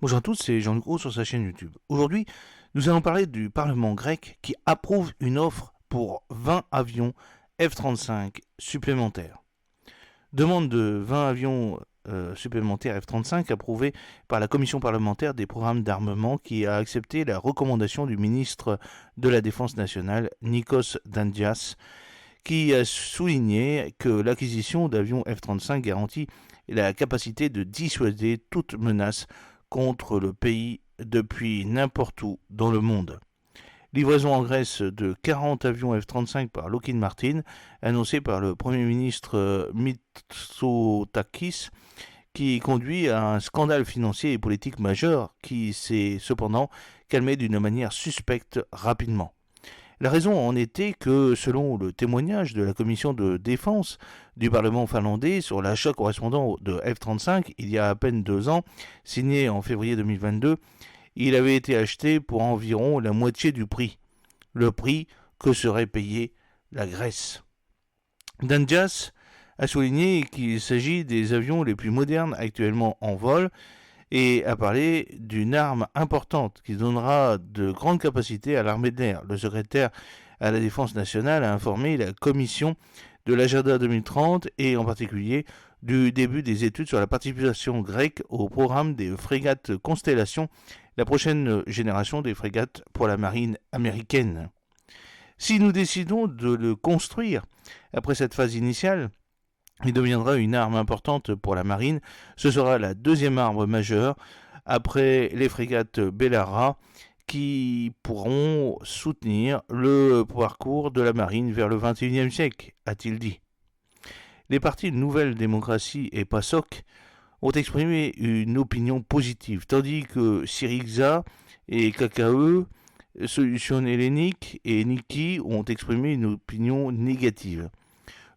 Bonjour à tous, c'est Jean-Luc Roux sur sa chaîne YouTube. Aujourd'hui, nous allons parler du Parlement grec qui approuve une offre pour 20 avions F-35 supplémentaires. Demande de 20 avions supplémentaires F-35 approuvés par la commission parlementaire des programmes d'armement qui a accepté la recommandation du ministre de la Défense nationale, Nikos Dandias, qui a souligné que l'acquisition d'avions F-35 garantit la capacité de dissuader toute menace contre le pays depuis n'importe où dans le monde. Livraison en Grèce de 40 avions F-35 par Lockheed Martin, annoncée par le Premier ministre Mitsotakis, qui conduit à un scandale financier et politique majeur qui s'est cependant calmé d'une manière suspecte rapidement. La raison en était que, selon le témoignage de la commission de défense du Parlement finlandais sur l'achat correspondant de F-35 il y a à peine 2 ans, signé en février 2022, il avait été acheté pour environ la moitié du prix, le prix que serait payé la Grèce. Dandias a souligné qu'il s'agit des avions les plus modernes actuellement en vol et a parlé d'une arme importante qui donnera de grandes capacités à l'armée de l'air. Le secrétaire à la Défense nationale a informé la commission de l'agenda 2030 et en particulier du début des études sur la participation grecque au programme des frégates Constellation, la prochaine génération des frégates pour la marine américaine. Si nous décidons de le construire après cette phase initiale, il deviendra une arme importante pour la marine. Ce sera la deuxième arme majeure après les frégates Bellara qui pourront soutenir le parcours de la marine vers le XXIe siècle, a-t-il dit. Les partis Nouvelle Démocratie et PASOK ont exprimé une opinion positive, tandis que Syriza et KKE, Solution Hellénique et Niki ont exprimé une opinion négative.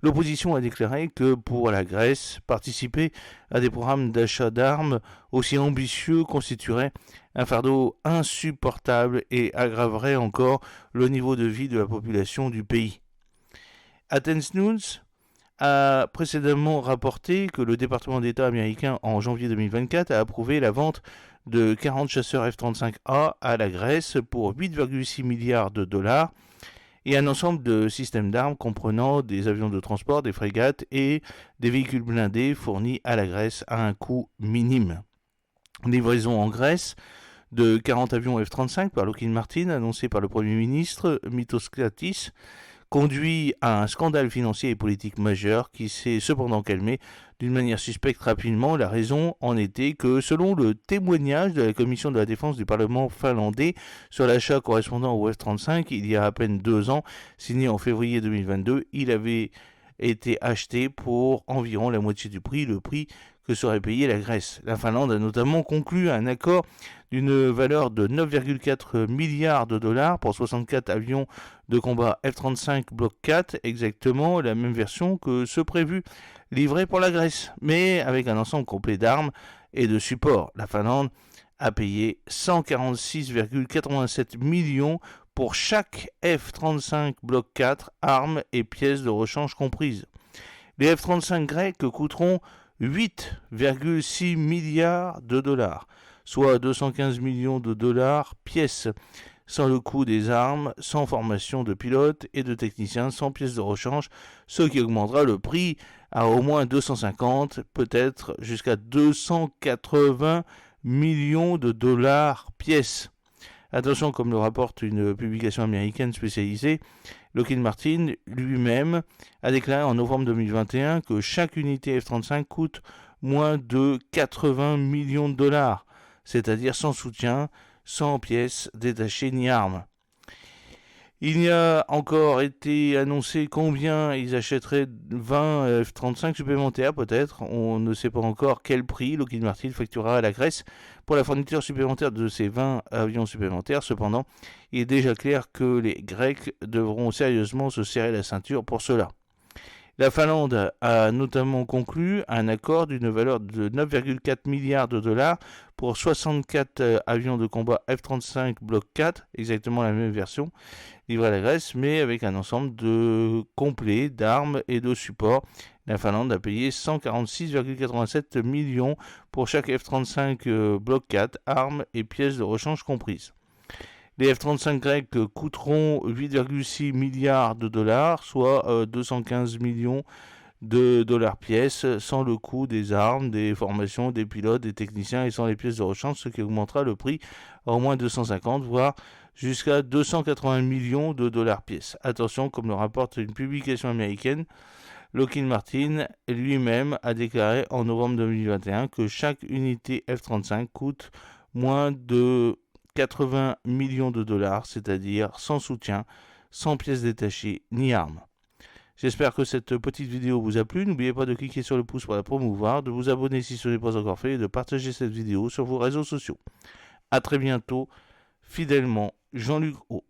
L'opposition a déclaré que pour la Grèce, participer à des programmes d'achat d'armes aussi ambitieux constituerait un fardeau insupportable et aggraverait encore le niveau de vie de la population du pays. Athens News a précédemment rapporté que le département d'État américain en janvier 2024 a approuvé la vente de 40 chasseurs F-35A à la Grèce pour 8,6 milliards de dollars et un ensemble de systèmes d'armes comprenant des avions de transport, des frégates et des véhicules blindés fournis à la Grèce à un coût minime. Livraison en Grèce de 40 avions F-35 par Lockheed Martin, annoncé par le Premier ministre Mitsotakis, conduit à un scandale financier et politique majeur qui s'est cependant calmé d'une manière suspecte rapidement. La raison en était que, selon le témoignage de la commission de la défense du Parlement finlandais sur l'achat correspondant au F-35 il y a à peine 2 ans, signé en février 2022, il avait été acheté pour environ la moitié du prix, le prix que serait payé la Grèce. La Finlande a notamment conclu un accord d'une valeur de 9,4 milliards de dollars pour 64 avions de combat F-35 Block 4, exactement la même version que ceux prévus livrés pour la Grèce, mais avec un ensemble complet d'armes et de supports. La Finlande a payé 146,87 millions pour chaque F-35 Block 4, armes et pièces de rechange comprises. Les F-35 grecs coûteront 8,6 milliards de dollars, soit 215 millions de dollars pièce, sans le coût des armes, sans formation de pilotes et de techniciens, sans pièces de rechange, ce qui augmentera le prix à au moins 250, peut-être jusqu'à 280 millions de dollars pièce. Attention, comme le rapporte une publication américaine spécialisée, Lockheed Martin lui-même a déclaré en novembre 2021 que chaque unité F-35 coûte moins de 80 millions de dollars, c'est-à-dire sans soutien, sans pièces détachées ni armes. Il n'y a encore été annoncé combien ils achèteraient 20 F-35 supplémentaires peut-être. On ne sait pas encore quel prix Lockheed Martin facturera à la Grèce pour la fourniture supplémentaire de ces 20 avions supplémentaires. Cependant, il est déjà clair que les Grecs devront sérieusement se serrer la ceinture pour cela. La Finlande a notamment conclu un accord d'une valeur de 9,4 milliards de dollars pour 64 avions de combat F-35 Block 4, exactement la même version, livrés à la Grèce, mais avec un ensemble de complet d'armes et de supports. La Finlande a payé 146,87 millions pour chaque F-35 Block 4, armes et pièces de rechange comprises. Les F-35 grecs coûteront 8,6 milliards de dollars, soit 215 millions de dollars pièces, sans le coût des armes, des formations, des pilotes, des techniciens et sans les pièces de rechange, ce qui augmentera le prix à au moins 250, voire jusqu'à 280 millions de dollars pièces. Attention, comme le rapporte une publication américaine, Lockheed Martin lui-même a déclaré en novembre 2021 que chaque unité F-35 coûte moins de 80 millions de dollars, c'est-à-dire sans soutien, sans pièces détachées ni armes. J'espère que cette petite vidéo vous a plu. N'oubliez pas de cliquer sur le pouce pour la promouvoir, de vous abonner si ce n'est pas encore fait et de partager cette vidéo sur vos réseaux sociaux. A très bientôt, fidèlement, Jean-Luc O.